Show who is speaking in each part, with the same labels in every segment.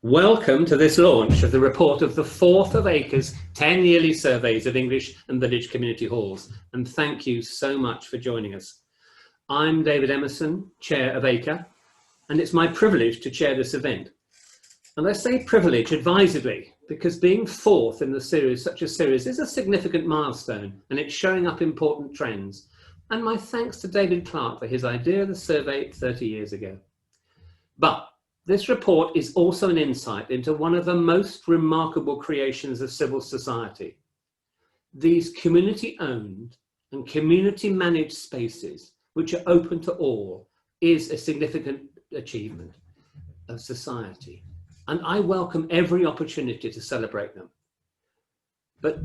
Speaker 1: Welcome to this launch of the report of the fourth of ACRE's 10 yearly surveys of English and village community halls, and thank you so much for joining us. I'm David Emerson, Chair of ACRE, and it's my privilege to chair this event. And I say privilege advisedly, because being fourth in the series, such a series, is a significant milestone, and it's showing up important trends. And my thanks to David Clark for his idea of the survey 30 years ago. But this report is also an insight into one of the most remarkable creations of civil society. These community-owned and community-managed spaces, which are open to all, is a significant achievement of society. And I welcome every opportunity to celebrate them. But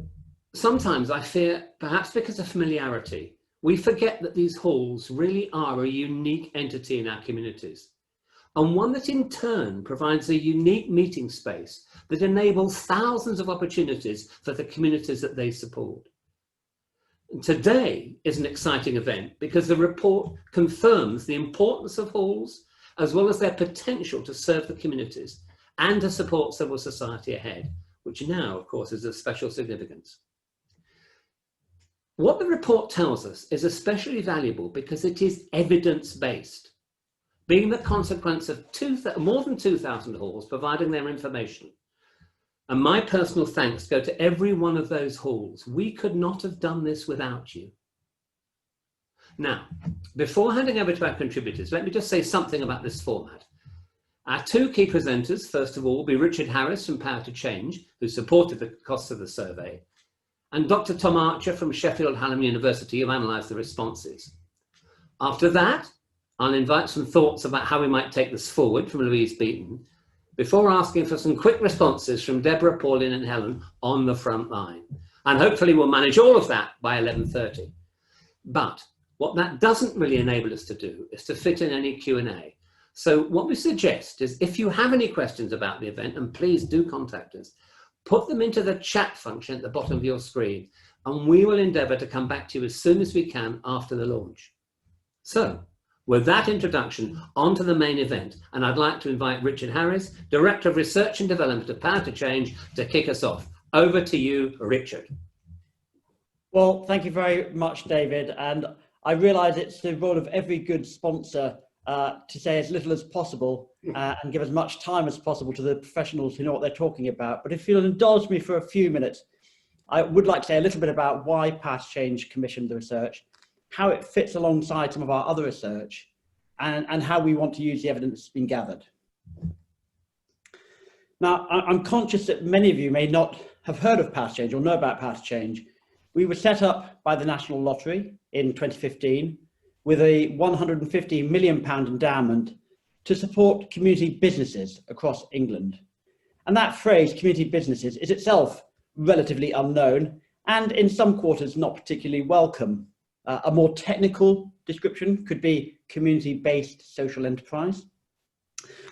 Speaker 1: sometimes I fear, perhaps because of familiarity, we forget that these halls really are a unique entity in our communities, and one that in turn provides a unique meeting space that enables thousands of opportunities for the communities that they support. And today is an exciting event because the report confirms the importance of halls, as well as their potential to serve the communities and to support civil society ahead, which now, of course, is of special significance. What the report tells us is especially valuable because it is evidence-based, being the consequence of more than 2,000 halls providing their information. And my personal thanks go to every one of those halls. We could not have done this without you. Now, before handing over to our contributors, let me just say something about this format. Our two key presenters, first of all, will be Richard Harris from Power to Change, who supported the costs of the survey, and Dr. Tom Archer from Sheffield Hallam University, who analysed the responses. After that, I'll invite some thoughts about how we might take this forward from Louise Beaton, before asking for some quick responses from Deborah, Pauline and Helen on the front line. And hopefully we'll manage all of that by 11:30. But what that doesn't really enable us to do is to fit in any Q&A. So what we suggest is, if you have any questions about the event, and please do contact us, put them into the chat function at the bottom of your screen, and we will endeavour to come back to you as soon as we can after the launch. So, with that introduction, on to the main event, and I'd like to invite Richard Harris, Director of Research and Development of Power to Change, to kick us off. Over to you, Richard.
Speaker 2: Well, thank you very much, David. And I realise it's the role of every good sponsor to say as little as possible and give as much time as possible to the professionals who know what they're talking about. But if you'll indulge me for a few minutes, I would like to say a little bit about why Power to Change commissioned the research, how it fits alongside some of our other research, and how we want to use the evidence that's been gathered. Now, I'm conscious that many of you may not have heard of Power to Change or know about Power to Change. We were set up by the National Lottery in 2015 with a £150 million endowment to support community businesses across England. And that phrase, community businesses, is itself relatively unknown and in some quarters not particularly welcome. A more technical description could be community-based social enterprise.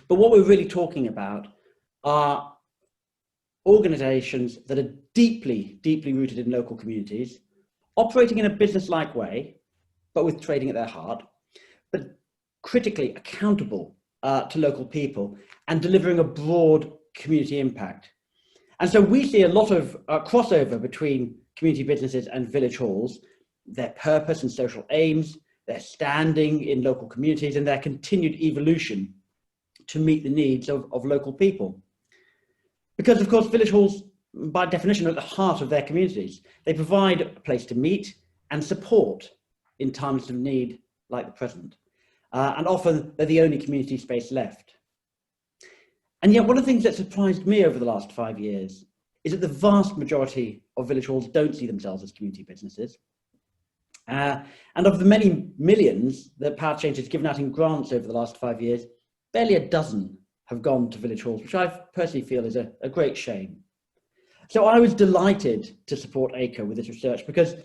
Speaker 2: But what we're really talking about are organisations that are deeply, deeply rooted in local communities, operating in a business-like way, but with trading at their heart, but critically accountable to local people and delivering a broad community impact. And so we see a lot of crossover between community businesses and village halls, their purpose and social aims, their standing in local communities, and their continued evolution to meet the needs of local people. Because, of course, village halls, by definition, are at the heart of their communities. They provide a place to meet and support in times of need like the present. And often they're the only community space left. And yet one of the things that surprised me over the last 5 years is that the vast majority of village halls don't see themselves as community businesses. And of the many millions that Power to Change has given out in grants over the last 5 years, barely a dozen have gone to village halls, which I personally feel is a great shame. So I was delighted to support ACRE with this research because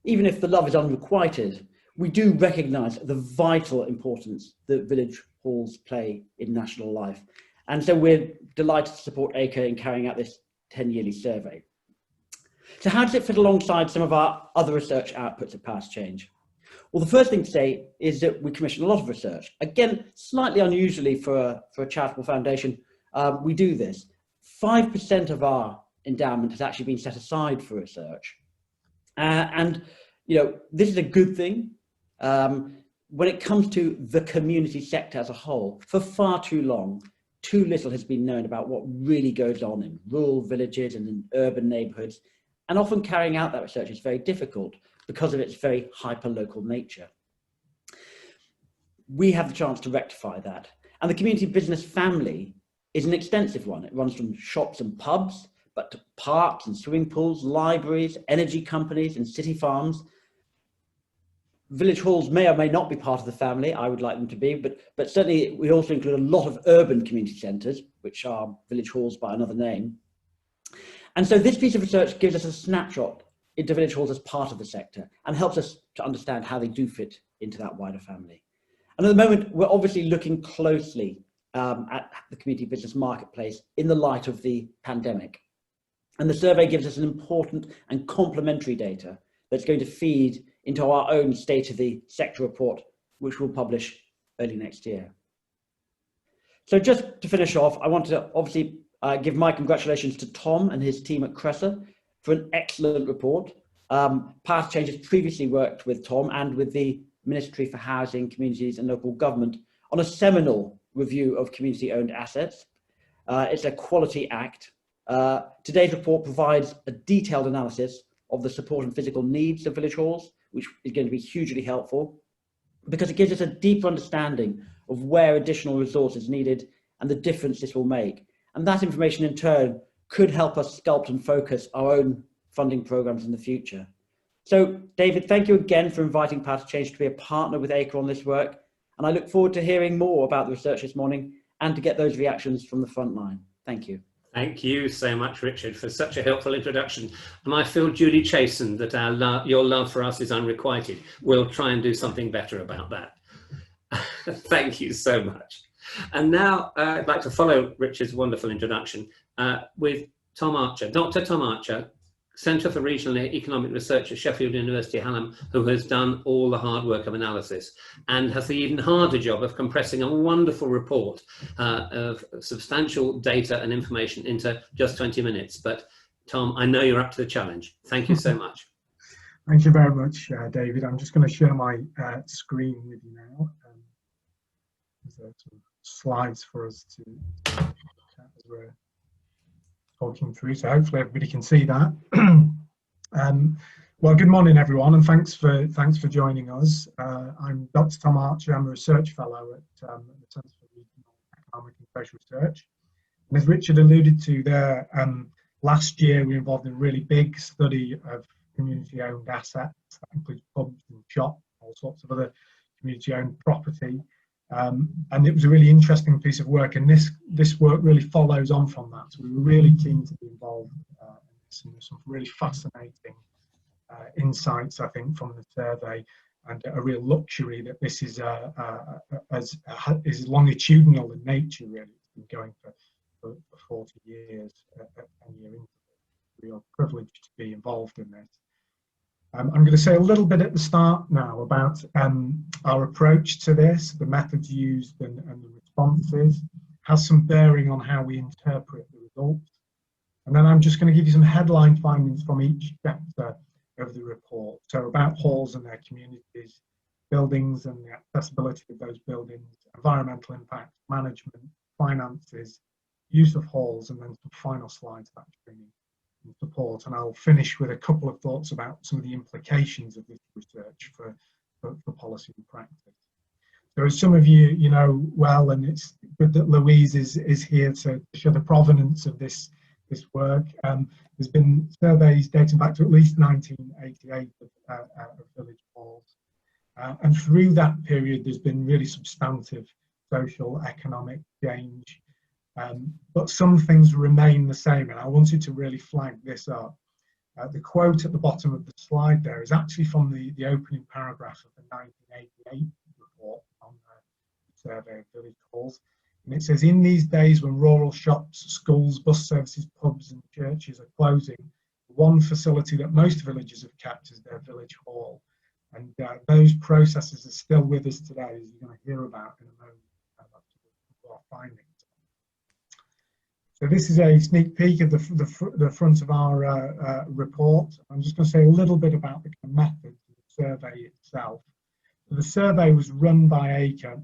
Speaker 2: even if the love is unrequited, we do recognise the vital importance that village halls play in national life. And so we're delighted to support ACRE in carrying out this 10-yearly survey. So how does it fit alongside some of our other research outputs at Power to Change? Well, the first thing to say is that we commission a lot of research. Again, slightly unusually for a charitable foundation, we do this. 5% of our endowment has actually been set aside for research. And, you know, this is a good thing. When it comes to the community sector as a whole, for far too long, too little has been known about what really goes on in rural villages and in urban neighbourhoods. And often carrying out that research is very difficult because of its very hyper-local nature. We have the chance to rectify that. And the community business family is an extensive one. It runs from shops and pubs, but to parks and swimming pools, libraries, energy companies and city farms. Village halls may or may not be part of the family. I would like them to be, but certainly we also include a lot of urban community centres, which are village halls by another name. And so this piece of research gives us a snapshot into village halls as part of the sector and helps us to understand how they do fit into that wider family. And at the moment, we're obviously looking closely at the community business marketplace in the light of the pandemic. And the survey gives us an important and complementary data that's going to feed into our own state of the sector report, which we'll publish early next year. So just to finish off, I want to obviously give my congratulations to Tom and his team at CRESA for an excellent report. Past Change has previously worked with Tom and with the Ministry for Housing, Communities and Local Government on a seminal review of community-owned assets. It's a quality act. Today's report provides a detailed analysis of the support and physical needs of village halls, which is going to be hugely helpful because it gives us a deeper understanding of where additional resources are needed and the difference this will make. And that information in turn could help us sculpt and focus our own funding programs in the future. So David, thank you again for inviting Power to Change to be a partner with ACRE on this work. And I look forward to hearing more about the research this morning and to get those reactions from the front line. Thank you.
Speaker 1: Thank you so much, Richard, for such a helpful introduction. And I feel duly chastened that your love for us is unrequited. We'll try and do something better about that. Thank you so much. And now I'd like to follow Richard's wonderful introduction with Tom Archer, Dr. Tom Archer, Centre for Regional Economic Research at Sheffield University, Hallam, who has done all the hard work of analysis and has the even harder job of compressing a wonderful report of substantial data and information into just 20 minutes. But Tom, I know you're up to the challenge. Thank you so much.
Speaker 3: Thank you very much, David. I'm just going to share my screen with you now. There's some slides for us to look at as we're talking through, so hopefully everybody can see that. Well, good morning everyone, and thanks for joining us. I'm Dr. Tom Archer. I'm a research fellow at the Centre for Regional Economic and Social Research. And as Richard alluded to there, last year we were involved in a really big study of community-owned assets. That includes pubs and shops, all sorts of other community-owned property. And it was a really interesting piece of work, and this work really follows on from that. So we were really keen to be involved in this, and there's some really fascinating insights, I think, from the survey, and a real luxury that this is is longitudinal in nature. Really, it's been going for 40 years at 10-year interval. Real privilege to be involved in this. I'm going to say a little bit at the start now about our approach to this, the methods used and the responses, has some bearing on how we interpret the results. And then I'm just going to give you some headline findings from each chapter of the report. So about halls and their communities, buildings and the accessibility of those buildings, environmental impact, management, finances, use of halls, and then some final slides about training and support. And I'll finish with a couple of thoughts about some of the implications of this research for policy and practice. So as some of you know well, and it's good that Louise is here to show the provenance of this work. There's been surveys dating back to at least 1988 of village halls. And through that period, there's been really substantive social, economic change. But some things remain the same, and I wanted to really flag this up. The quote at the bottom of the slide there is actually from the opening paragraph of the 1988 report on the survey of village halls. And it says, in these days when rural shops, schools, bus services, pubs and churches are closing, one facility that most villages have kept is their village hall. And those processes are still with us today, as you're going to hear about in a moment. That's our findings. So this is a sneak peek of the front of our report. I'm just going to say a little bit about the method of the survey itself. So the survey was run by ACRE,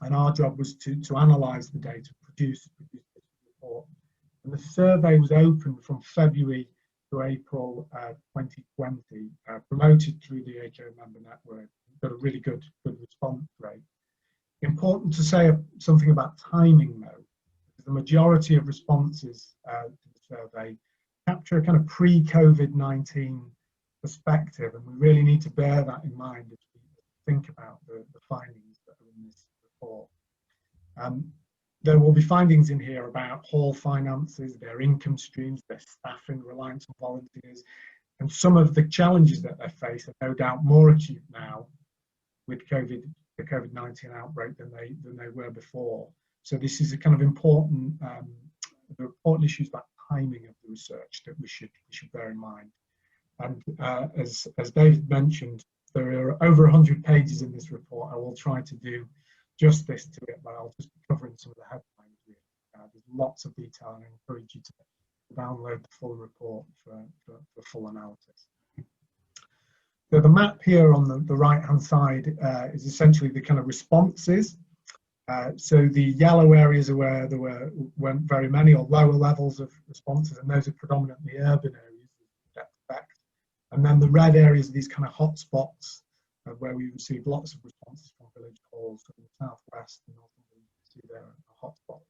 Speaker 3: and our job was to analyse the data, produce this report. And the survey was open from February to April 2020, promoted through the ACRE member network. Got a really good response rate. Important to say something about timing though. The majority of responses to the survey capture a kind of pre-COVID-19 perspective, and we really need to bear that in mind as we think about the findings that are in this report. There will be findings in here about hall finances, their income streams, their staffing, reliance on volunteers, and some of the challenges that they face are no doubt more acute now with the COVID-19 outbreak than they were before. So this is a kind of important issues about timing of the research that we should bear in mind. And as David mentioned, there are over 100 pages in this report. I will try to do justice to it, but I'll just be covering some of the headlines really. There's lots of detail, and I encourage you to download the full report for full analysis. So the map here on the right-hand side is essentially the kind of responses. So the yellow areas are where there weren't very many or lower levels of responses, and those are predominantly urban areas, and then the red areas are these kind of hot spots where we received lots of responses from village halls from the southwest and northern. You see there are hot spots.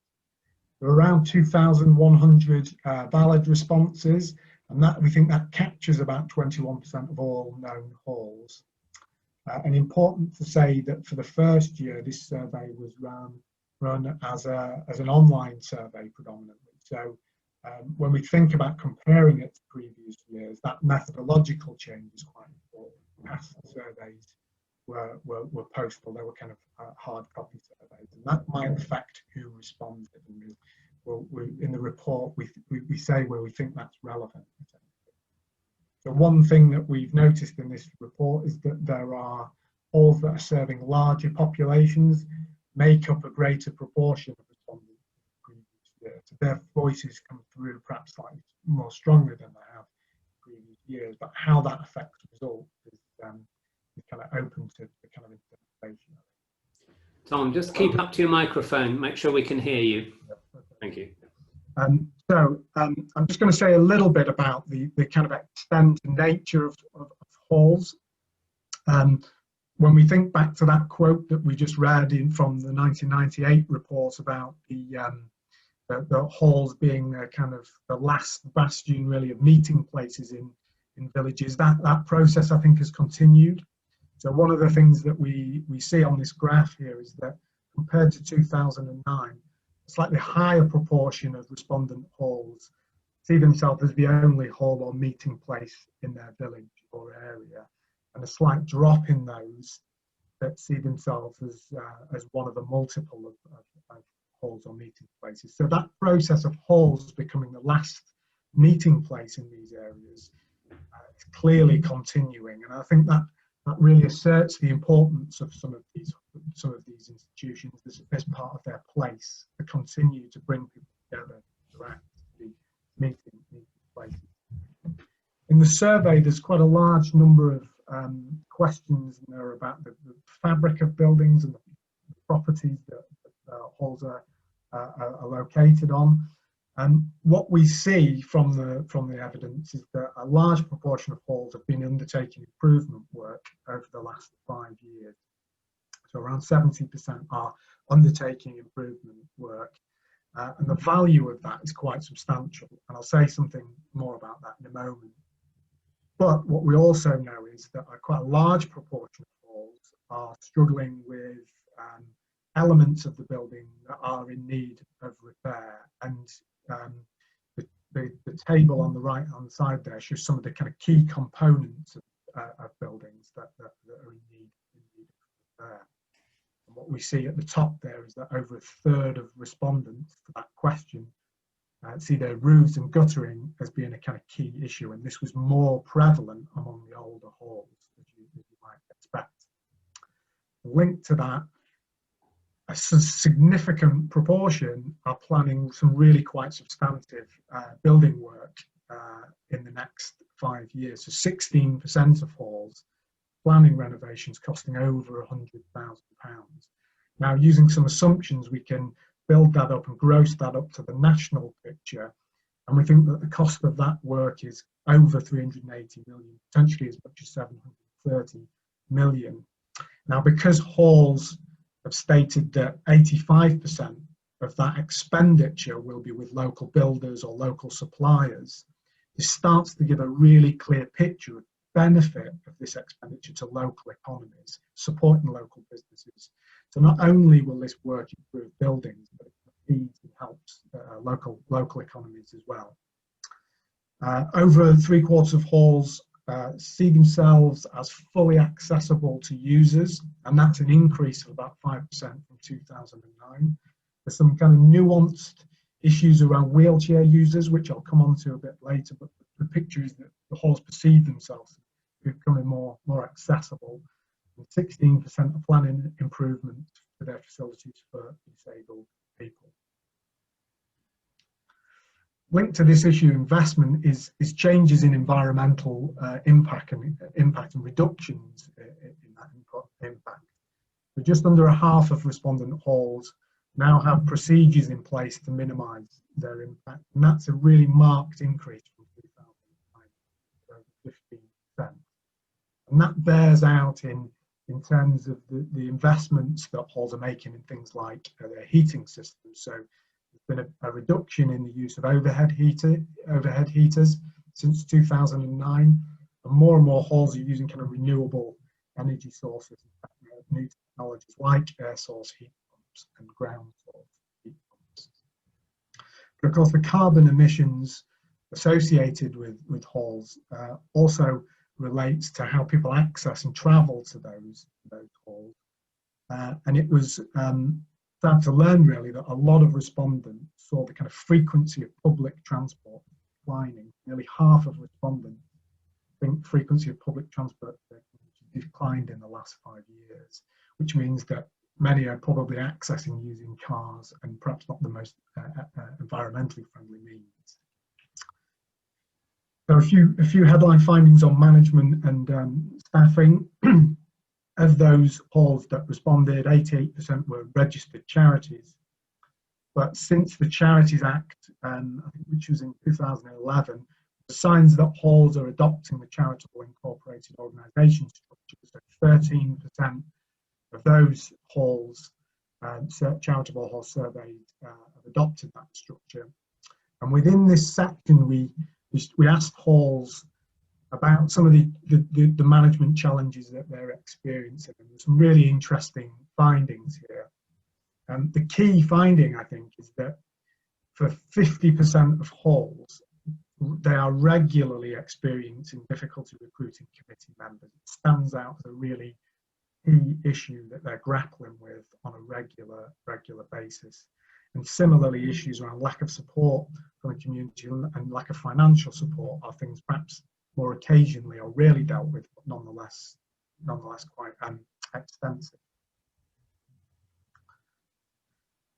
Speaker 3: There are around 2,100 valid responses, and that we think that captures about 21% of all known halls. And important to say that for the first year, this survey was run as an online survey predominantly. So when we think about comparing it to previous years, that methodological change is quite important. Past surveys were postal, they were kind of hard copy surveys, and that might affect who responded. And in the report, we say where we think that's relevant. So one thing that we've noticed in this report is that there are halls that are serving larger populations make up a greater proportion of respondents in the previous year. So their voices come through perhaps slightly more strongly than they have in previous years, but how that affects results is kind of open to the kind of interpretation.
Speaker 1: Tom, just keep up to your microphone, make sure we can hear you. Thank you.
Speaker 3: So I'm just going to say a little bit about the kind of extent and nature of halls. When we think back to that quote that we just read from the 1998 report about the halls being kind of the last bastion really of meeting places in villages, that process I think has continued. So one of the things that we see on this graph here is that compared to 2009, a slightly higher proportion of respondent halls see themselves as the only hall or meeting place in their village or area, and a slight drop in those that see themselves as one of the multiple of halls or meeting places. So that process of halls becoming the last meeting place in these areas is clearly continuing, and I think that really asserts the importance of some of these institutions as part of their place to continue to bring people together, interact, to be meeting places. In the survey, there's quite a large number of questions in there about the fabric of buildings and the properties that halls are located on. And what we see from the evidence is that a large proportion of halls have been undertaking improvement work over the last 5 years. So around 70% are undertaking improvement work, and the value of that is quite substantial. And I'll say something more about that in a moment. But what we also know is that quite a large proportion of halls are struggling with elements of the building that are in need of repair. And the table on the right hand side there shows some of the kind of key components of buildings that are in need of repair. And what we see at the top there is that over a third of respondents to that question see their roofs and guttering as being a kind of key issue, and this was more prevalent among the older halls, as you might expect. Linked to that, a significant proportion are planning some really quite substantive building work in the next 5 years. So 16% of halls planning renovations costing over £100,000. Now, using some assumptions, we can build that up and gross that up to the national picture, and we think that the cost of that work is over 380 million, potentially as much as 730 million. Now, because halls have stated that 85% of that expenditure will be with local builders or local suppliers, this starts to give a really clear picture of the benefit of this expenditure to local economies, supporting local businesses. So not only will this work improve buildings, but it feeds and helps local economies as well. Over 3/4 of halls see themselves as fully accessible to users, and that's an increase of about 5% from 2009. There's some kind of nuanced issues around wheelchair users, which I'll come on to a bit later, but the picture is that the halls perceive themselves as becoming more accessible, and 16% of planning improvement for their facilities for disabled people. Linked to this issue, investment is changes in environmental impact and reductions in that impact. So just under a half of respondent halls now have procedures in place to minimise their impact, and that's a really marked increase from 2009, over 15%. And that bears out in terms of the investments that halls are making in things like their heating systems. So there's been a reduction in the use of overhead heaters since 2009, and more halls are using kind of renewable energy sources, new technologies like air source heat pumps and ground source heat pumps. But of course, the carbon emissions associated with halls also relates to how people access and travel to those halls. And it was sad to learn really that a lot of respondents saw the kind of frequency of public transport declining. Nearly half of respondents think frequency of public transport declined in the last 5 years, which means that many are probably accessing using cars and perhaps not the most environmentally friendly means. So a few headline findings on management and staffing. Of those halls that responded, 88% were registered charities. But since the Charities Act, which was in 2011, the signs that halls are adopting the charitable incorporated organisation structure. So 13% of those halls, charitable halls surveyed, have adopted that structure. And within this section, we asked halls about some of the management challenges that they're experiencing, and there's some really interesting findings here. And the key finding, I think, is that for 50% of halls, they are regularly experiencing difficulty recruiting committee members. It stands out as a really key issue that they're grappling with on a regular basis. And similarly, issues around lack of support from the community and lack of financial support are things perhaps more occasionally or rarely dealt with, but nonetheless quite extensive.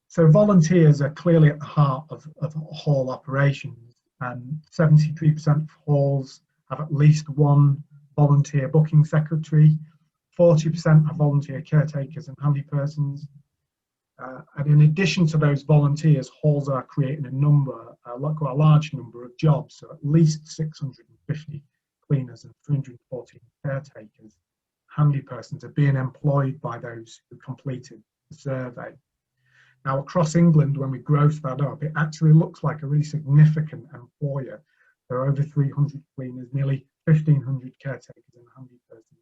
Speaker 3: So volunteers are clearly at the heart of hall operations, and 73% of halls have at least one volunteer booking secretary, 40% have volunteer caretakers and handy persons. And in addition to those volunteers, halls are creating a large number of jobs, so at least 650 cleaners and 314 caretakers, handy persons are being employed by those who completed the survey. Now, across England, when we gross that up, it actually looks like a really significant employer. There are over 300 cleaners, nearly 1,500 caretakers and handy persons.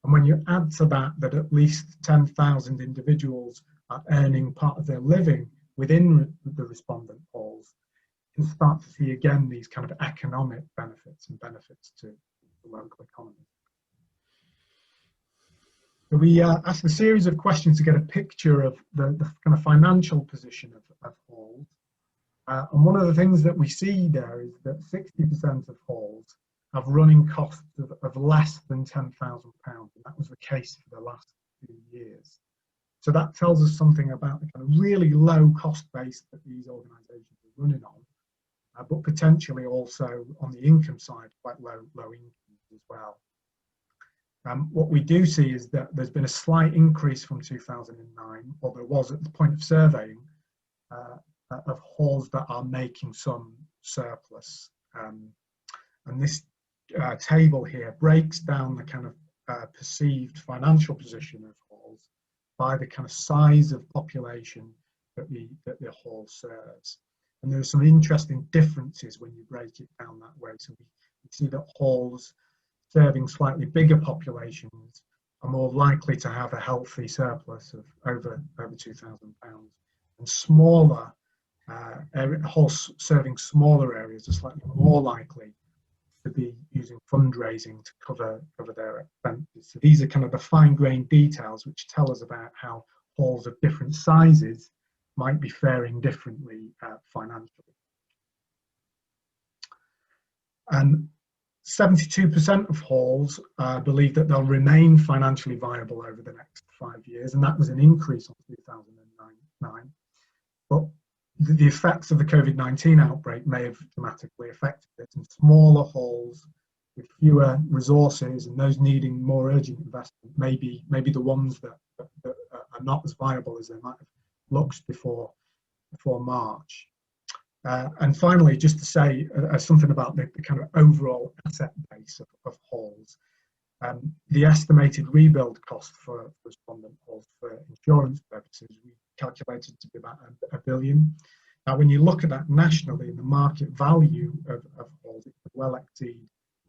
Speaker 3: And when you add to that at least 10,000 individuals are earning part of their living within the respondent halls, you can start to see again these kind of economic benefits to the local economy. So we asked a series of questions to get a picture of the kind of financial position of halls. And one of the things that we see there is that 60% of halls have running costs of less than £10,000, and that was the case for the last few years. So that tells us something about the kind of really low cost base that these organisations are running on, but potentially also on the income side, quite low incomes as well. What we do see is that there's been a slight increase from 2009, or there was at the point of surveying, of halls that are making some surplus. And this table here breaks down the kind of perceived financial position of halls by the kind of size of population that the hall serves. And there are some interesting differences when you break it down that way. So we see that halls serving slightly bigger populations are more likely to have a healthy surplus of over £2,000, and smaller halls serving smaller areas are slightly more likely to be using fundraising to cover their expenses. So these are kind of the fine-grained details which tell us about how halls of different sizes might be faring differently financially. And 72% of halls believe that they'll remain financially viable over the next 5 years, and that was an increase on 2009. But the effects of the COVID-19 outbreak may have dramatically affected it, and smaller halls with fewer resources and those needing more urgent investment may be the ones that are not as viable as they might have looked before March. And finally, just to say something about the kind of overall asset base of halls. The estimated rebuild cost for respondent halls for insurance purposes, we calculated to be about £1 billion. Now, when you look at that nationally, the market value of halls, it could well exceed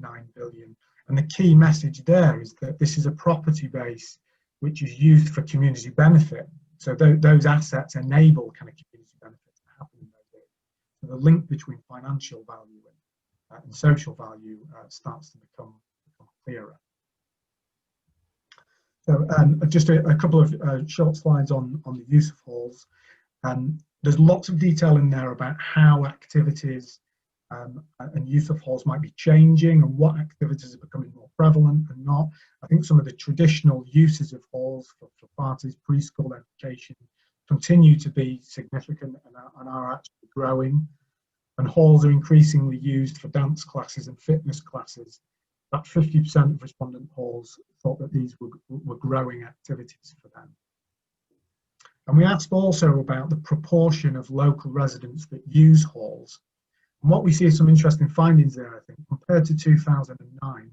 Speaker 3: £9 billion. And the key message there is that this is a property base which is used for community benefit. So those assets enable kind of community benefits to happen in those areas. So the link between financial value and social value starts to become clearer. So just a couple of short slides on the use of halls. There's lots of detail in there about how activities and use of halls might be changing and what activities are becoming more prevalent and not. I think some of the traditional uses of halls for parties, preschool education, continue to be significant and are actually growing. And halls are increasingly used for dance classes and fitness classes. About 50% of respondent halls thought that these were growing activities for them. And we asked also about the proportion of local residents that use halls. And what we see is some interesting findings there, I think. Compared to 2009,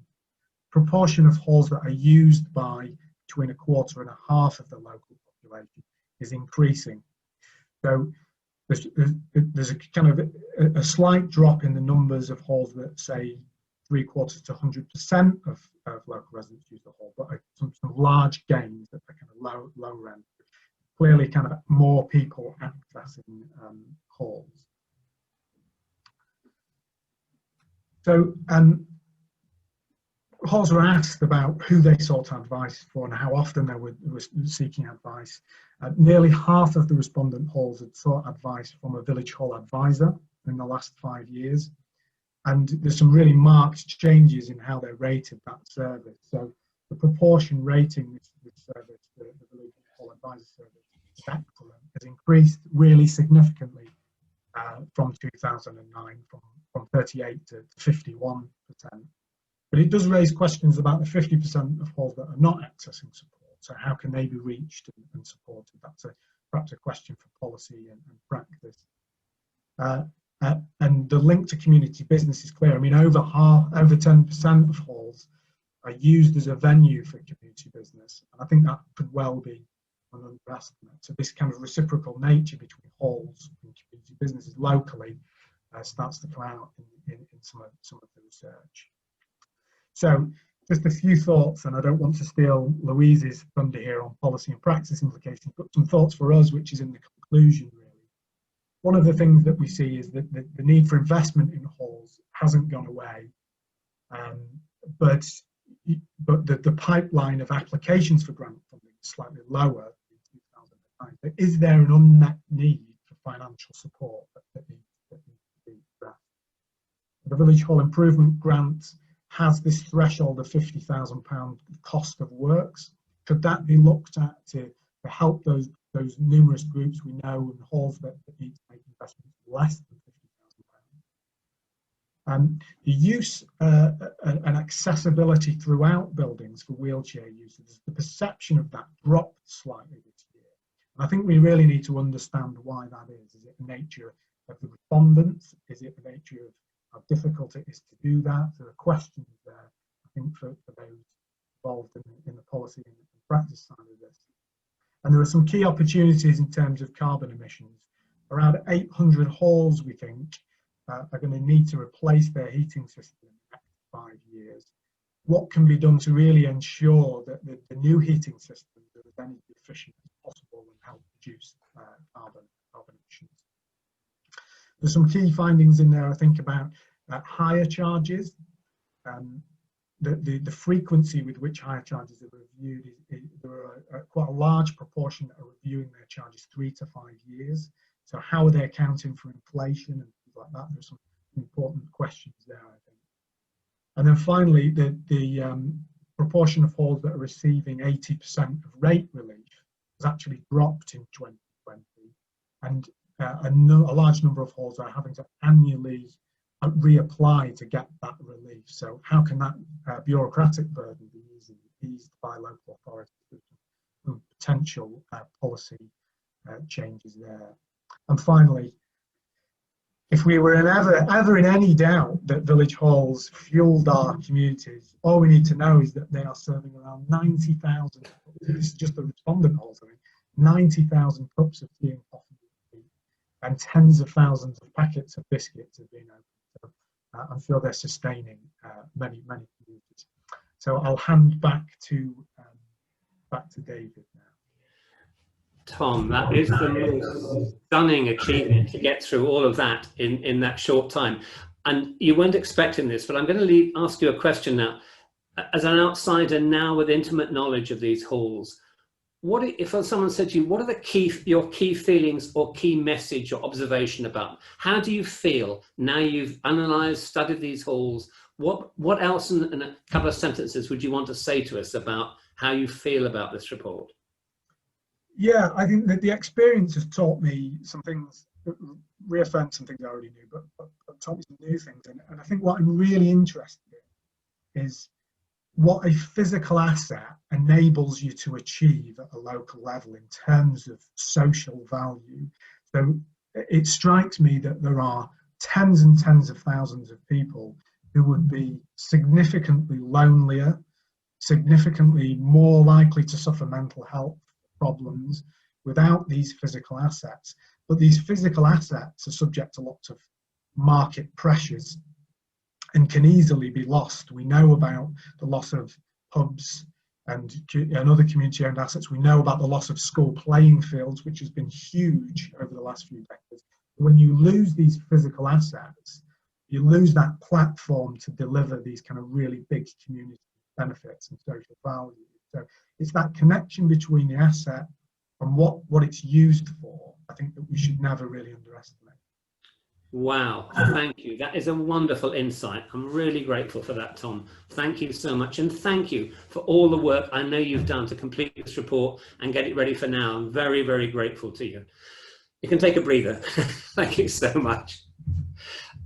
Speaker 3: proportion of halls that are used by between 1/4 and 1/2 of the local population is increasing. So there's a kind of a slight drop in the numbers of halls that say 3/4 to 100% of local residents use the hall, but some large gains at the kind of low end. Clearly, kind of more people accessing halls. So halls were asked about who they sought advice for and how often they were seeking advice. Nearly half of the respondent halls had sought advice from a village hall advisor in the last 5 years. And there's some really marked changes in how they rated that service. So the proportion rating this service, the village hall advisor service, is excellent, has increased really significantly from 2009, from 38 to 51%. But it does raise questions about the 50% of halls that are not accessing support. So how can they be reached and supported? That's perhaps a question for policy and practice. And the link to community business is clear. I mean, over 10% of halls are used as a venue for community business. And I think that could well be an underestimate. So this kind of reciprocal nature between halls and community businesses locally starts to come out in some of the research. So just a few thoughts, and I don't want to steal Louise's thunder here on policy and practice implications, but some thoughts for us, which is in the conclusion, really. One of the things that we see is that the need for investment in halls hasn't gone away, but the pipeline of applications for grant funding is slightly lower in 2009. But is there an unmet need for financial support that needs to be addressed? The Village Hall Improvement Grant has this threshold of £50,000 cost of works. Could that be looked at to help those numerous groups we know and halls that need to make investments less than £50,000. The use and accessibility throughout buildings for wheelchair users, the perception of that dropped slightly this year. And I think we really need to understand why that is. Is it the nature of the respondents? Is it the nature of how difficult it is to do that? There are questions there, I think, for those involved in the policy and practice side of this. And there are some key opportunities in terms of carbon emissions. Around 800 halls, we think, are going to need to replace their heating system in the next 5 years. What can be done to really ensure that the new heating systems are as energy efficient as possible and help reduce carbon emissions? There's some key findings in there, I think, about hire charges. The frequency with which hire charges are reviewed, there are quite a large proportion that are reviewing their charges 3 to 5 years. So how are they accounting for inflation and things like that? There's some important questions there, I think. And then finally, the proportion of halls that are receiving 80% of rate relief has actually dropped in 2020, and a large number of halls are having to annually reapply to get that relief. So how can that bureaucratic burden be eased by local authorities? Some potential policy changes there. And finally, if we were ever in any doubt that village halls fueled our communities, all we need to know is that they are serving around 90,000, this is just the respondent halls, 90,000 cups of tea and coffee, and tens of thousands of packets of biscuits have been opened. So I'm sure they're sustaining many communities. So I'll hand back to David now.
Speaker 1: Tom, that is the most stunning achievement to get through all of that in that short time. And you weren't expecting this, but I'm going to ask you a question now. As an outsider now with intimate knowledge of these halls, what if someone said to you, what are your key feelings or key message or observation about? How do you feel now you've analysed, studied these halls? What else in a couple of sentences would you want to say to us about how you feel about this report?
Speaker 3: Yeah, I think that the experience has taught me some things, reaffirmed some things I already knew, but taught me some new things. And I think what I'm really interested in is what a physical asset enables you to achieve at a local level in terms of social value. So it strikes me that there are tens and tens of thousands of people who would be significantly lonelier, significantly more likely to suffer mental health problems without these physical assets. But these physical assets are subject to lots of market pressures and can easily be lost. We know about the loss of pubs and other community-owned assets. We know about the loss of school playing fields, which has been huge over the last few decades. When you lose these physical assets, you lose that platform to deliver these kind of really big community benefits and social value. So it's that connection between the asset and what it's used for, I think, that we should never really underestimate.
Speaker 1: Wow, thank you. That is a wonderful insight. I'm really grateful for that, Tom. Thank you so much. And thank you for all the work I know you've done to complete this report and get it ready for now. I'm very, very grateful to you. You can take a breather. Thank you so much.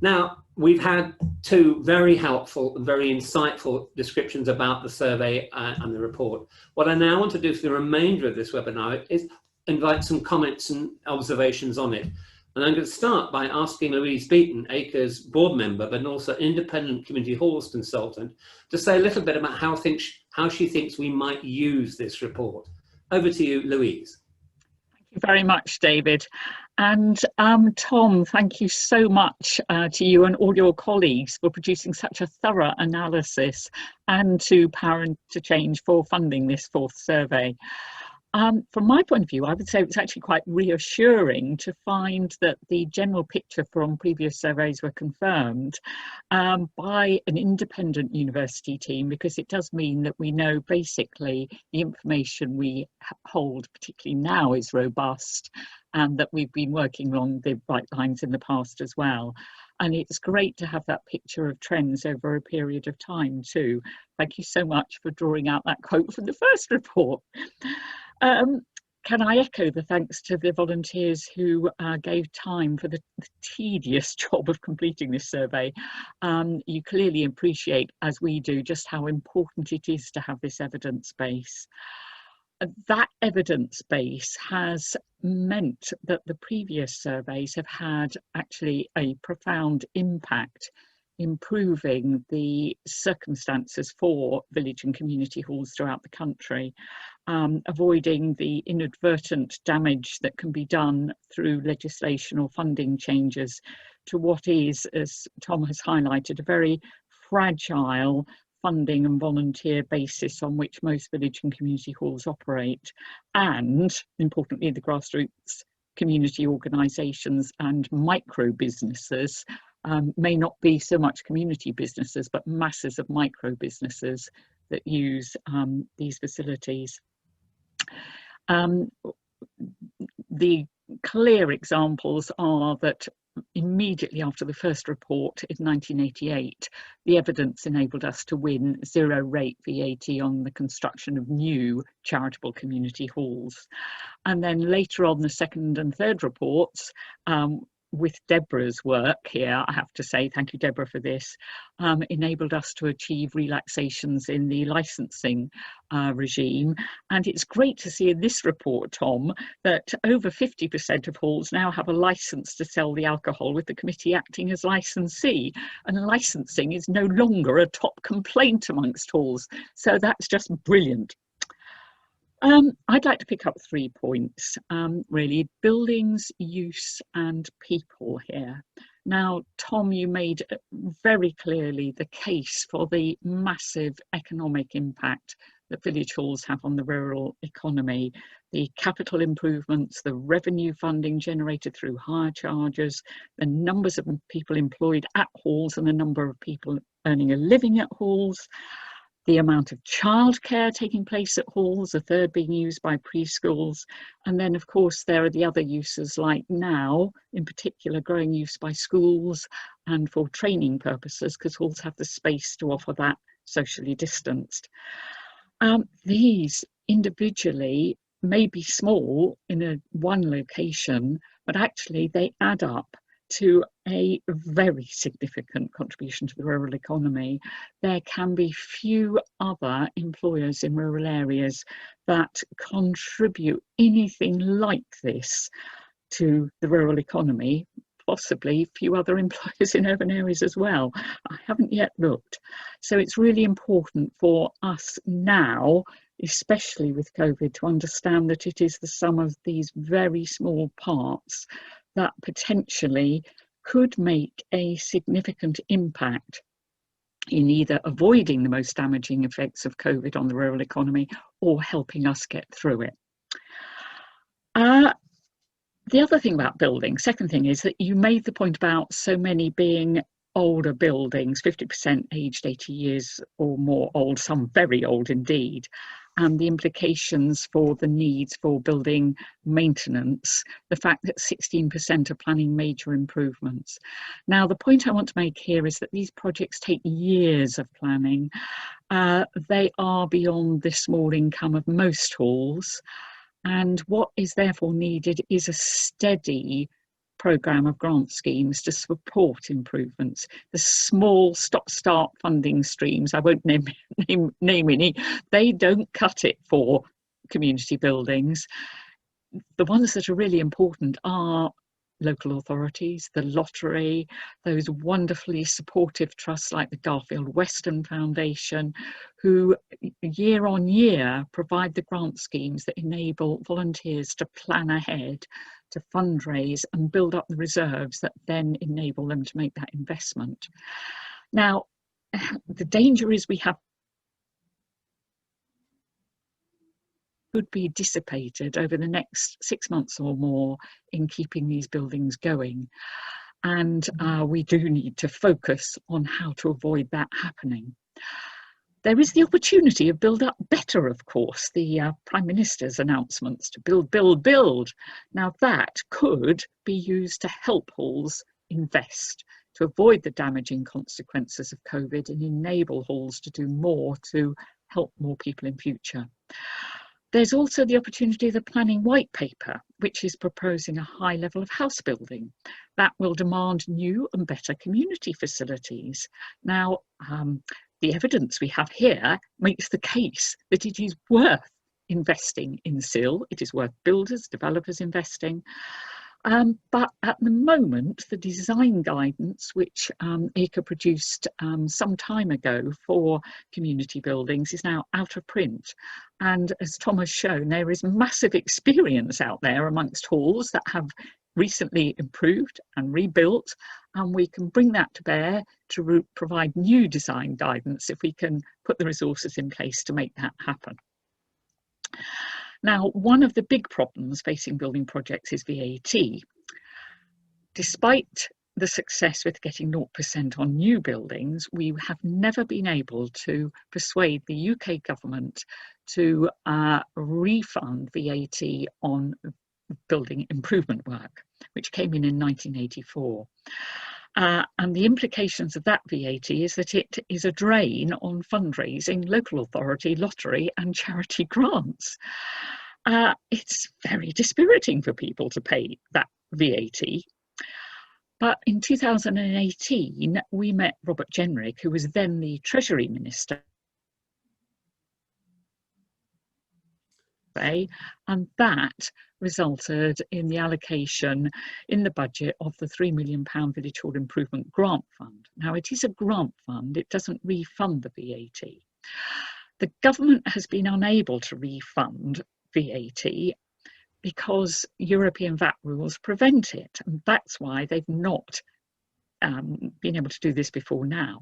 Speaker 1: Now, we've had two very helpful and very insightful descriptions about the survey and the report. What I now want to do for the remainder of this webinar is invite some comments and observations on it. And I'm going to start by asking Louise Beaton, ACRE's board member, but also independent community halls consultant, to say a little bit about how she thinks we might use this report. Over to you, Louise.
Speaker 4: Thank you very much, David. And Tom, thank you so much to you and all your colleagues for producing such a thorough analysis, and to Power to Change for funding this fourth survey. From my point of view, I would say it's actually quite reassuring to find that the general picture from previous surveys were confirmed by an independent university team, because it does mean that we know basically the information we hold, particularly now, is robust, and that we've been working along the right lines in the past as well. And it's great to have that picture of trends over a period of time too. Thank you so much for drawing out that quote from the first report. can I echo the thanks to the volunteers who gave time for the tedious job of completing this survey. You clearly appreciate, as we do, just how important it is to have this evidence base. That evidence base has meant that the previous surveys have had actually a profound impact, improving the circumstances for village and community halls throughout the country, avoiding the inadvertent damage that can be done through legislation or funding changes to what is, as Tom has highlighted, a very fragile funding and volunteer basis on which most village and community halls operate, and importantly the grassroots community organisations and micro businesses may not be so much community businesses but masses of micro businesses that use these facilities. The clear examples are that immediately after the first report in 1988, the evidence enabled us to win zero rate VAT on the construction of new charitable community halls. And then later on, the second and third reports, with Deborah's work here, I have to say, thank you, Deborah, for this, enabled us to achieve relaxations in the licensing regime. And it's great to see in this report, Tom, that over 50% of halls now have a license to sell the alcohol, with the committee acting as licensee. And licensing is no longer a top complaint amongst halls. So that's just brilliant. I'd like to pick up 3 points, really: buildings, use and people here. Now, Tom, you made very clearly the case for the massive economic impact that village halls have on the rural economy, the capital improvements, the revenue funding generated through hire charges, the numbers of people employed at halls and the number of people earning a living at halls, the amount of childcare taking place at halls, a third being used by preschools. And then, of course, there are the other uses, like now, in particular, growing use by schools and for training purposes, because halls have the space to offer that socially distanced. These individually may be small in one location, but actually they add up to a very significant contribution to the rural economy. There can be few other employers in rural areas that contribute anything like this to the rural economy, possibly few other employers in urban areas as well. I haven't yet looked. So it's really important for us now, especially with COVID, to understand that it is the sum of these very small parts that potentially could make a significant impact in either avoiding the most damaging effects of COVID on the rural economy or helping us get through it. The other thing about buildings, second thing, is that you made the point about so many being older buildings, 50% aged 80 years or more old, some very old indeed, and the implications for the needs for building maintenance, the fact that 16% are planning major improvements. Now, the point I want to make here is that these projects take years of planning. They are beyond the small income of most halls, and what is therefore needed is a steady programme of grant schemes to support improvements. The small stop-start funding streams, I won't name any, they don't cut it for community buildings. The ones that are really important are local authorities, the lottery, those wonderfully supportive trusts like the Garfield Weston Foundation, who year on year provide the grant schemes that enable volunteers to plan ahead, to fundraise and build up the reserves that then enable them to make that investment. Now, the danger is we have could be dissipated over the next 6 months or more in keeping these buildings going. And we do need to focus on how to avoid that happening. There is the opportunity of Build Up Better, of course, the Prime Minister's announcements to build, build, build. Now that could be used to help halls invest, to avoid the damaging consequences of COVID and enable halls to do more to help more people in future. There's also the opportunity of the planning white paper, which is proposing a high level of house building that will demand new and better community facilities. Now, the evidence we have here makes the case that it is worth investing in SIL, it is worth builders, developers investing. But at the moment, the design guidance, which ACRE produced some time ago for community buildings, is now out of print. And as Tom has shown, there is massive experience out there amongst halls that have recently improved and rebuilt, and we can bring that to bear to provide new design guidance if we can put the resources in place to make that happen. Now, one of the big problems facing building projects is VAT. Despite the success with getting 0% on new buildings, we have never been able to persuade the UK government to refund VAT on building improvement work, which came in 1984. And the implications of that VAT is that it is a drain on fundraising, local authority, lottery and charity grants. It's very dispiriting for people to pay that VAT. But in 2018, we met Robert Jenrick, who was then the Treasury Minister, and that resulted in the allocation in the budget of the £3 million Village Hall Improvement Grant Fund. Now, it is a grant fund, it doesn't refund the VAT. The government has been unable to refund VAT because European VAT rules prevent it, and that's why they've not been able to do this before now.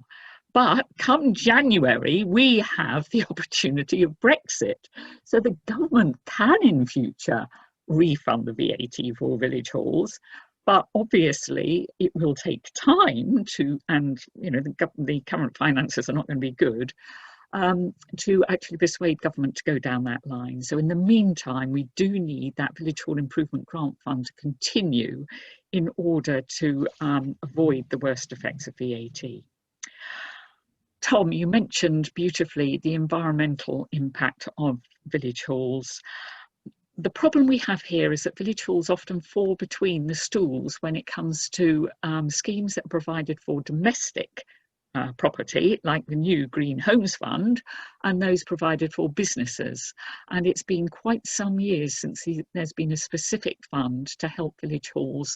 Speaker 4: But come January, we have the opportunity of Brexit. So the government can in future refund the VAT for village halls, but obviously it will take time to, and you know, the current finances are not going to be good, to actually persuade government to go down that line. So in the meantime, we do need that Village Hall Improvement Grant Fund to continue in order to avoid the worst effects of VAT. Tom, you mentioned beautifully the environmental impact of village halls. The problem we have here is that village halls often fall between the stools when it comes to schemes that are provided for domestic property, like the new Green Homes Fund, and those provided for businesses. And it's been quite some years since there's been a specific fund to help village halls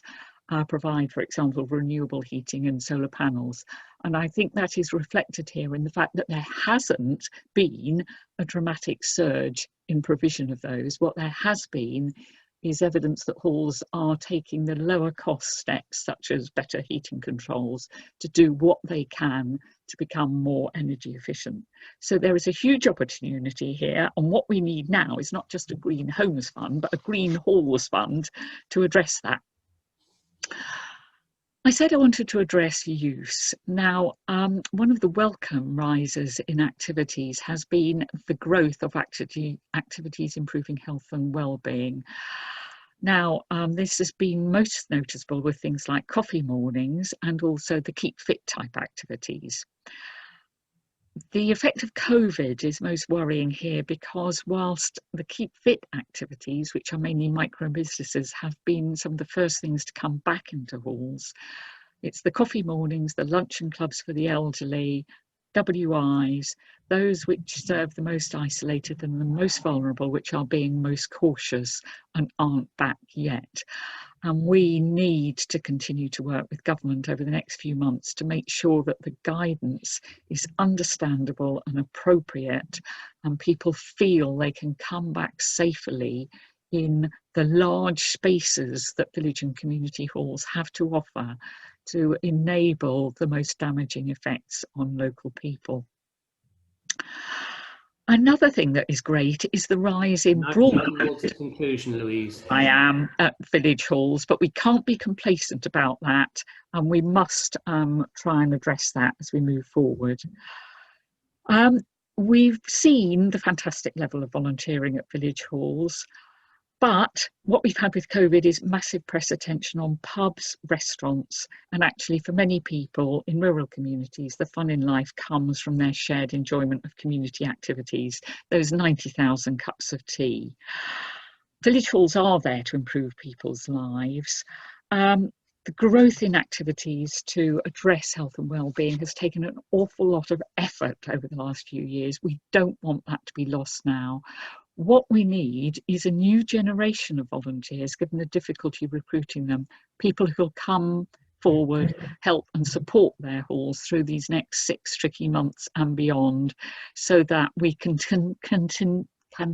Speaker 4: provide, for example, renewable heating and solar panels. And I think that is reflected here in the fact that there hasn't been a dramatic surge in provision of those. What there has been is evidence that halls are taking the lower cost steps, such as better heating controls, to do what they can to become more energy efficient. So there is a huge opportunity here, and what we need now is not just a Green Homes Fund, but a Green Halls Fund to address that. I said I wanted to address use. Now, one of the welcome rises in activities has been the growth of activities improving health and well-being. Now, this has been most noticeable with things like coffee mornings and also the Keep Fit type activities. The effect of COVID is most worrying here because whilst the Keep Fit activities, which are mainly micro businesses, have been some of the first things to come back into halls, it's the coffee mornings, the luncheon clubs for the elderly, WIs, those which serve the most isolated and the most vulnerable, which are being most cautious and aren't back yet. And we need to continue to work with government over the next few months to make sure that the guidance is understandable and appropriate, and people feel they can come back safely in the large spaces that village and community halls have to offer to enable the most damaging effects on local people. Another thing that is great is the rise in broadband.
Speaker 1: To conclusion, Louise.
Speaker 4: I am at village halls, but we can't be complacent about that, and we must try and address that as we move forward. We've seen the fantastic level of volunteering at village halls. But what we've had with COVID is massive press attention on pubs, restaurants, and actually for many people in rural communities, the fun in life comes from their shared enjoyment of community activities, those 90,000 cups of tea. Village halls are there to improve people's lives. The growth in activities to address health and well-being has taken an awful lot of effort over the last few years. We don't want that to be lost now. What we need is a new generation of volunteers, given the difficulty recruiting them, people who will come forward, help and support their halls through these next 6 tricky months and beyond, so that we can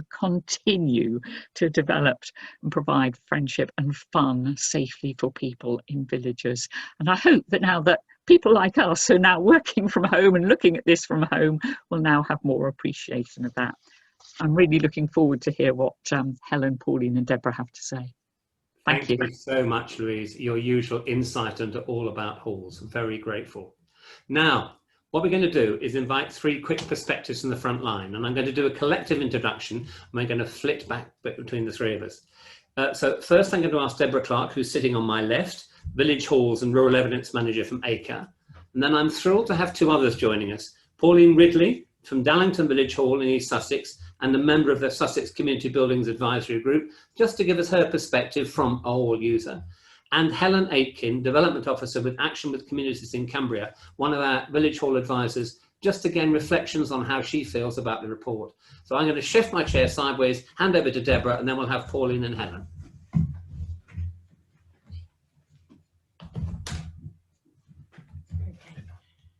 Speaker 4: continue to develop and provide friendship and fun safely for people in villages. And I hope that now that people like us who are now working from home and looking at this from home will now have more appreciation of that. I'm really looking forward to hear what Helen, Pauline and Deborah have to say. Thank you.
Speaker 1: Thank you so much, Louise. Your usual insight into all about halls. Very grateful. Now, what we're going to do is invite 3 quick perspectives from the front line, and I'm going to do a collective introduction, and we're going to flit back between the 3 of us. So first I'm going to ask Deborah Clark, who's sitting on my left, Village Halls and Rural Evidence Manager from ACRE. And then I'm thrilled to have 2 others joining us, Pauline Ridley from Dallington Village Hall in East Sussex, and a member of the Sussex Community Buildings Advisory Group, just to give us her perspective from a hall user. And Helen Aitken, Development Officer with Action with Communities in Cumbria, one of our Village Hall advisors, just again reflections on how she feels about the report. So I'm going to shift my chair sideways, hand over to Deborah, and then we'll have Pauline and Helen.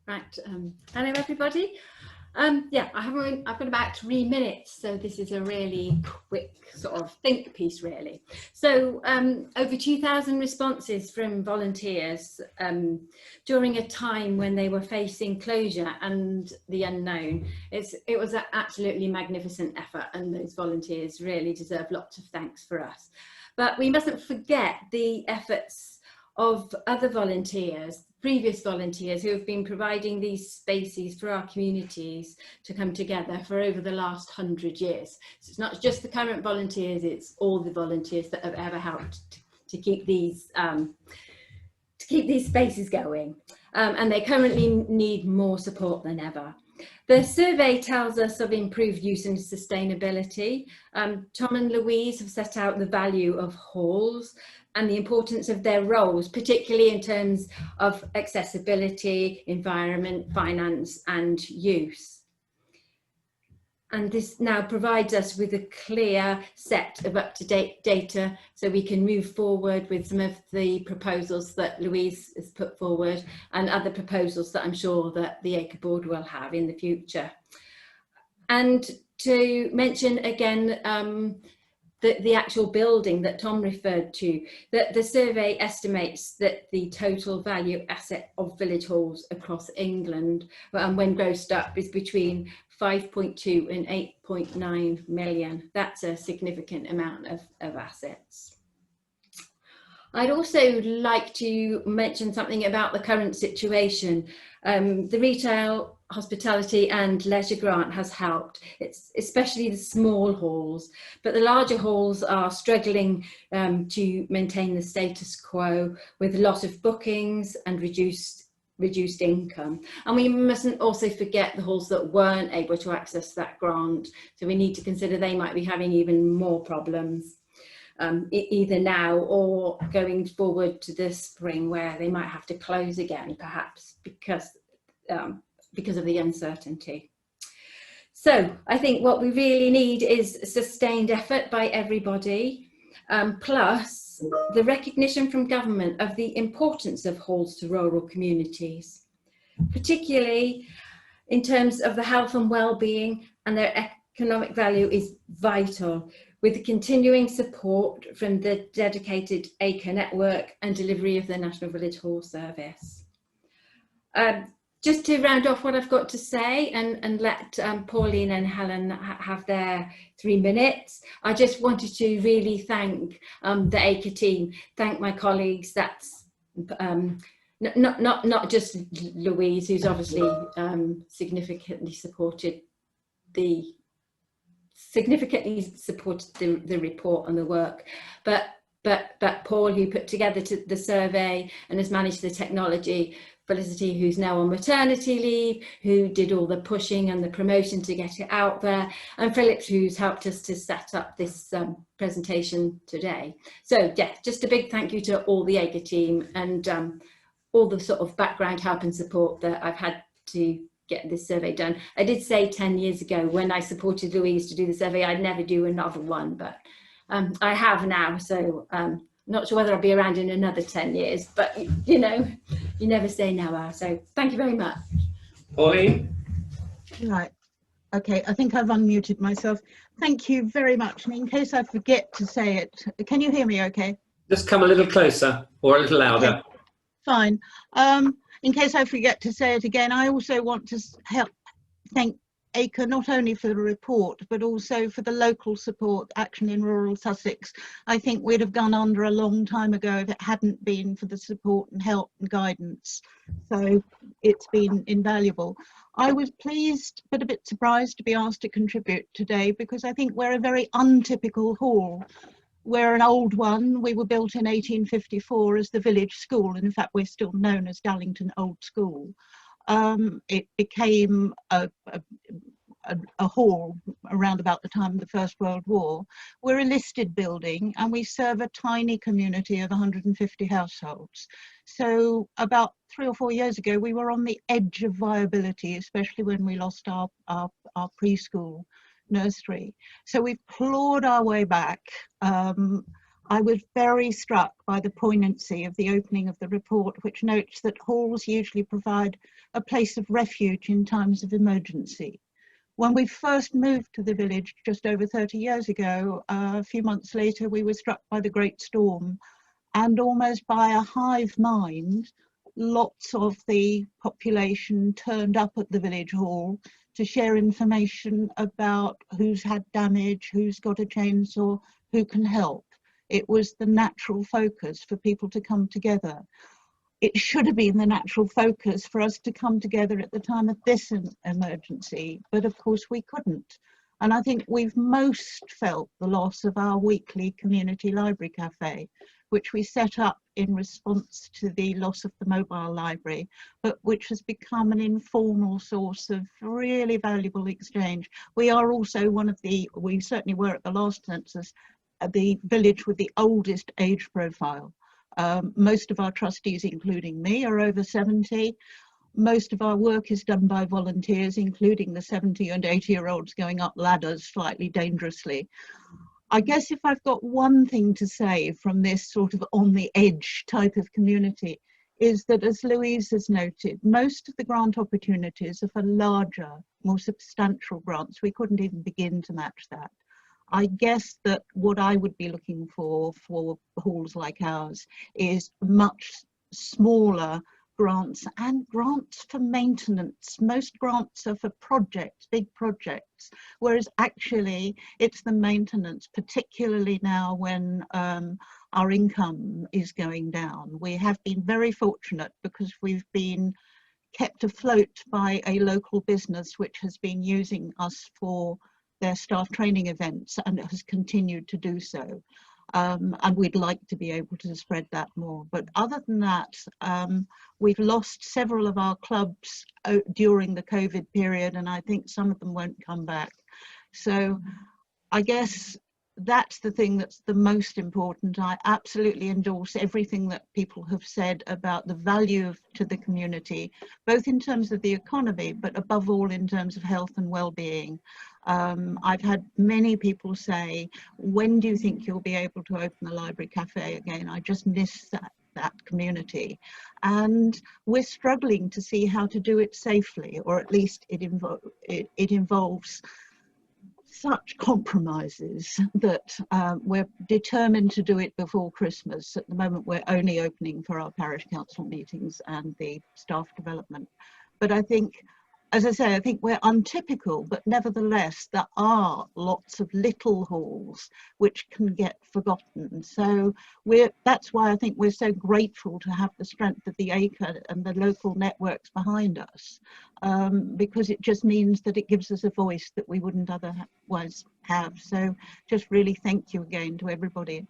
Speaker 5: Right, hello everybody. Yeah, I've got about 3 minutes, so this is a really quick sort of think piece really. So over 2,000 responses from volunteers during a time when they were facing closure and the unknown. It was an absolutely magnificent effort, and those volunteers really deserve lots of thanks for us. But we mustn't forget the efforts of other volunteers, previous volunteers who have been providing these spaces for our communities to come together for over the last 100 years. So it's not just the current volunteers, it's all the volunteers that have ever helped to keep these spaces going. And they currently need more support than ever. The survey tells us of improved use and sustainability. Tom and Louise have set out the value of halls and the importance of their roles, particularly in terms of accessibility, environment, finance and use. And this now provides us with a clear set of up-to-date data so we can move forward with some of the proposals that Louise has put forward and other proposals that I'm sure that the ACRE board will have in the future. And to mention again, the actual building that Tom referred to, that the survey estimates that the total value asset of village halls across England, when grossed up, is between 5.2 and 8.9 million. That's a significant amount of assets. I'd also like to mention something about the current situation. The retail, hospitality and leisure grant has helped. It's especially the small halls, but the larger halls are struggling to maintain the status quo with a lot of bookings and reduced income. And we mustn't also forget the halls that weren't able to access that grant. So we need to consider they might be having even more problems. Either now or going forward to the spring, where they might have to close again, perhaps because of the uncertainty. So I think what we really need is sustained effort by everybody, plus the recognition from government of the importance of halls to rural communities, particularly in terms of the health and well-being, and their economic value is vital, with the continuing support from the dedicated ACRE network and delivery of the National Village Hall Service. Just to round off what I've got to say and let Pauline and Helen have their 3 minutes, I just wanted to really thank the ACRE team, thank my colleagues. That's not just Louise, who's obviously significantly supported the significantly supported the report and the work, but Paul, who put together the survey and has managed the technology, Felicity, who's now on maternity leave, who did all the pushing and the promotion to get it out there, and Philip, who's helped us to set up this presentation today. So yeah, just a big thank you to all the ACRE team and all the sort of background help and support that I've had to get this survey done. I did say 10 years ago when I supported Louise to do the survey, I'd never do another one, but I have now, so not sure whether I'll be around in another 10 years, but you know, you never say never. So thank you very much.
Speaker 1: Pauline?
Speaker 6: Right. Okay, I think I've unmuted myself. Thank you very much. And in case I forget to say it, can you hear me okay?
Speaker 1: Just come a little closer or a little louder.
Speaker 6: Okay, fine. In case I forget to say it again, I also want to thank ACRE not only for the report, but also for the local support, Action in Rural Sussex. I think we'd have gone under a long time ago if it hadn't been for the support and help and guidance. So it's been invaluable. I was pleased but a bit surprised to be asked to contribute today because I think we're a very untypical hall. We're an old one. We were built in 1854 as the village school, and in fact we're still known as Dallington Old School. It became a hall around about the time of the First World War. We're a listed building and we serve a tiny community of 150 households. So about 3 or 4 years ago, we were on the edge of viability, especially when we lost our preschool nursery. So we've clawed our way back. I was very struck by the poignancy of the opening of the report, which notes that halls usually provide a place of refuge in times of emergency. When we first moved to the village just over 30 years ago, a few months later, we were struck by the Great Storm, and almost by a hive mind, lots of the population turned up at the village hall to share information about who's had damage, who's got a chainsaw, who can help. It was the natural focus for people to come together. It should have been the natural focus for us to come together at the time of this emergency, but of course we couldn't. And I think we've most felt the loss of our weekly community library cafe, which we set up in response to the loss of the mobile library, but which has become an informal source of really valuable exchange. We are also we certainly were at the last census, the village with the oldest age profile. Most of our trustees, including me, are over 70. Most of our work is done by volunteers, including the 70 and 80-year-olds going up ladders slightly dangerously. I guess if I've got one thing to say from this sort of on the edge type of community is that, as Louise has noted, most of the grant opportunities are for larger, more substantial grants. We couldn't even begin to match that. I guess that what I would be looking for halls like ours is much smaller grants and grants for maintenance. Most grants are for projects, big projects, whereas actually it's the maintenance, particularly now when our income is going down. We have been very fortunate because we've been kept afloat by a local business which has been using us for their staff training events and it has continued to do so. And we'd like to be able to spread that more. But other than that, we've lost several of our clubs during the COVID period, and I think some of them won't come back. So I guess that's the thing that's the most important. I absolutely endorse everything that people have said about the value to the community, both in terms of the economy, but above all in terms of health and well-being. I've had many people say, when do you think you'll be able to open the library cafe again? I just miss that community. And we're struggling to see how to do it safely, or at least it involves such compromises that we're determined to do it before Christmas. At the moment, we're only opening for our parish council meetings and the staff development. But I think, as I say, I think we're untypical, but nevertheless, there are lots of little halls which can get forgotten. So that's why I think we're so grateful to have the strength of the ACRE and the local networks behind us, because it just means that it gives us a voice that we wouldn't otherwise have. So just really thank you again to everybody.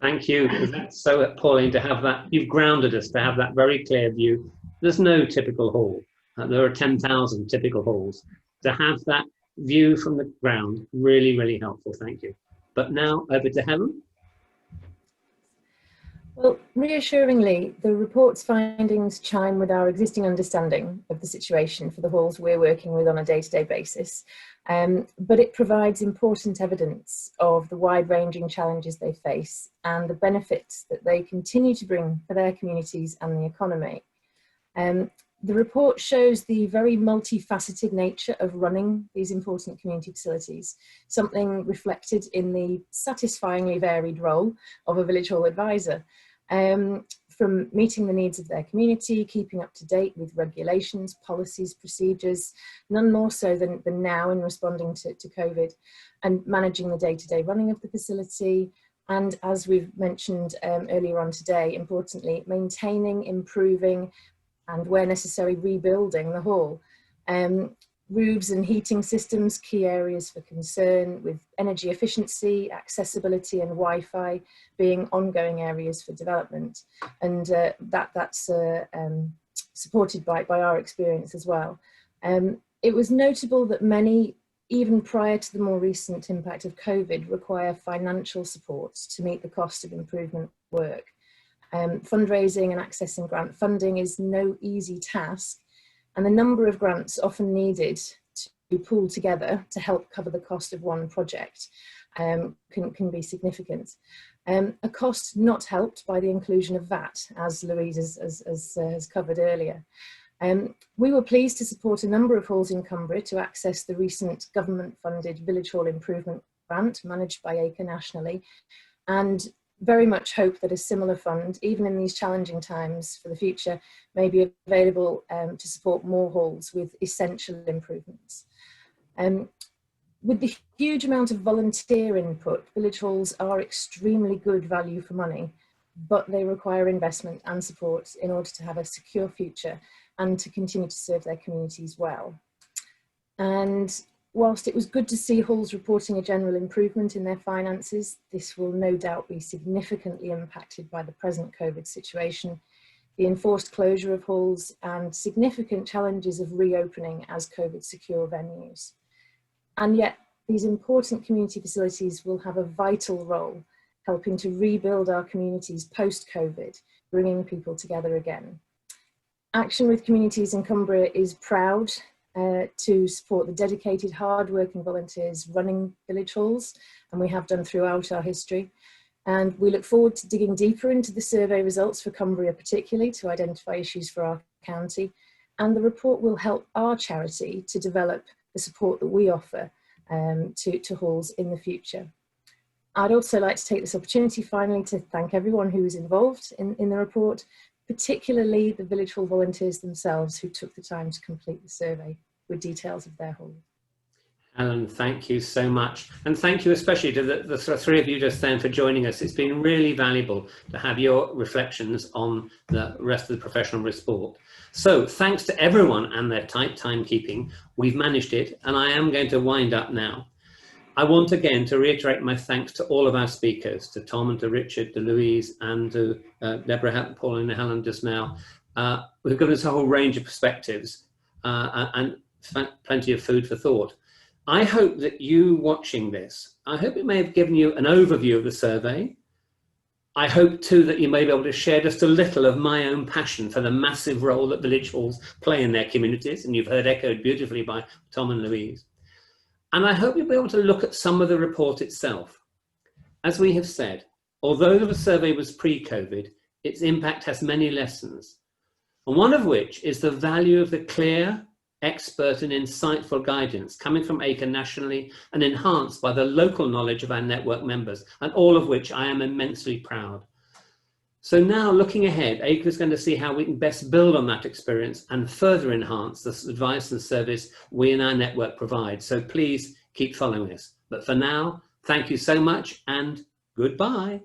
Speaker 1: Thank you. That's so appalling to have that. You've grounded us to have that very clear view. There's no typical hall. There are 10,000 typical halls. To have that view from the ground, really, really helpful. Thank you. But now over to Helen.
Speaker 7: Well, reassuringly, the report's findings chime with our existing understanding of the situation for the halls we're working with on a day-to-day basis, but it provides important evidence of the wide-ranging challenges they face and the benefits that they continue to bring for their communities and the economy. The report shows the very multifaceted nature of running these important community facilities, something reflected in the satisfyingly varied role of a village hall advisor. From meeting the needs of their community, keeping up to date with regulations, policies, procedures, none more so than now in responding to COVID, and managing the day-to-day running of the facility, and as we've mentioned earlier on today, importantly, maintaining, improving, and where necessary, rebuilding the hall. Roofs and heating systems, key areas for concern, with energy efficiency, accessibility and Wi-Fi being ongoing areas for development. And that's supported by our experience as well. It was notable that many, even prior to the more recent impact of COVID, require financial support to meet the cost of improvement work. Fundraising and accessing grant funding is no easy task, and the number of grants often needed to pool together to help cover the cost of one project can be significant. A cost not helped by the inclusion of VAT, as Louise has covered earlier. We were pleased to support a number of halls in Cumbria to access the recent government-funded Village Hall Improvement Grant managed by ACRE nationally, and very much hope that a similar fund, even in these challenging times for the future, may be available to support more halls with essential improvements. With the huge amount of volunteer input, village halls are extremely good value for money, but they require investment and support in order to have a secure future and to continue to serve their communities well. And whilst it was good to see halls reporting a general improvement in their finances, this will no doubt be significantly impacted by the present COVID situation, the enforced closure of halls, and significant challenges of reopening as COVID secure venues. And yet, these important community facilities will have a vital role helping to rebuild our communities post-COVID, bringing people together again. Action with Communities in Cumbria is proud to support the dedicated, hard-working volunteers running village halls, and we have done throughout our history. And we look forward to digging deeper into the survey results for Cumbria particularly to identify issues for our county, and the report will help our charity to develop the support that we offer to halls in the future. I'd also like to take this opportunity finally to thank everyone who was involved in the report, particularly the village hall volunteers themselves who took the time to complete the survey with details of their hall.
Speaker 1: Helen, thank you so much. And thank you especially to the three of you just then for joining us. It's been really valuable to have your reflections on the rest of the professional report. So thanks to everyone and their tight timekeeping, we've managed it, and I am going to wind up now. I want again to reiterate my thanks to all of our speakers, to Tom and to Richard, to Louise and to Deborah, Pauline and Helen just now. We've given us a whole range of perspectives and plenty of food for thought. I hope that you watching this, I hope it may have given you an overview of the survey. I hope too that you may be able to share just a little of my own passion for the massive role that village halls play in their communities, and you've heard echoed beautifully by Tom and Louise. And I hope you'll be able to look at some of the report itself. As we have said, although the survey was pre-COVID, its impact has many lessons, and one of which is the value of the clear, expert and insightful guidance coming from ACRE nationally and enhanced by the local knowledge of our network members, and all of which I am immensely proud. So now looking ahead, ACRE is going to see how we can best build on that experience and further enhance the advice and service we and our network provide. So please keep following us. But for now, thank you so much and goodbye.